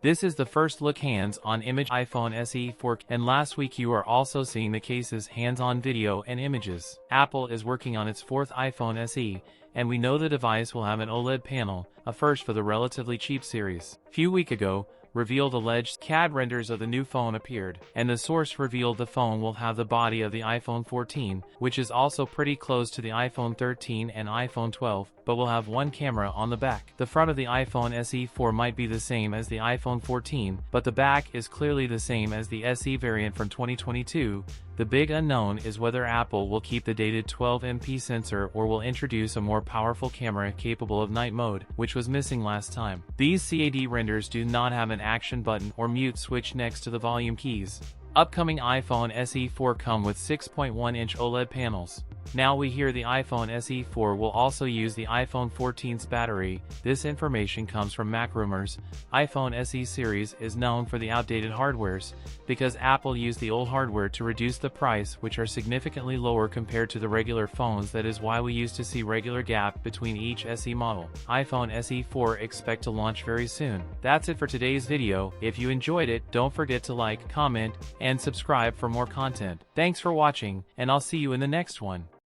This is the first look hands-on image iPhone SE 4, and last week you are also seeing the case's hands-on video and images. Apple is working on its fourth iPhone SE, and we know the device will have an OLED panel, a first for the relatively cheap series. Few weeks ago, revealed alleged CAD renders of the new phone appeared, and the source revealed the phone will have the body of the iPhone 14, which is also pretty close to the iPhone 13 and iPhone 12, but will have one camera on the back. The front of the iPhone SE 4 might be the same as the iPhone 14, but the back is clearly the same as the SE variant from 2022. The big unknown is whether Apple will keep the dated 12MP sensor or will introduce a more powerful camera capable of night mode, which was missing last time. These CAD renders do not have an action button or mute switch next to the volume keys. Upcoming iPhone SE 4 come with 6.1-inch OLED panels. Now we hear the iPhone SE 4 will also use the iPhone 14's battery. This information comes from MacRumors. iPhone SE series is known for the outdated hardwares, because Apple used the old hardware to reduce the price, which are significantly lower compared to the regular phones. That is why we used to see regular gap between each SE model. iPhone SE 4 expect to launch very soon. That's it for today's video. If you enjoyed it, don't forget to like, comment, and subscribe for more content. Thanks for watching, and I'll see you in the next one.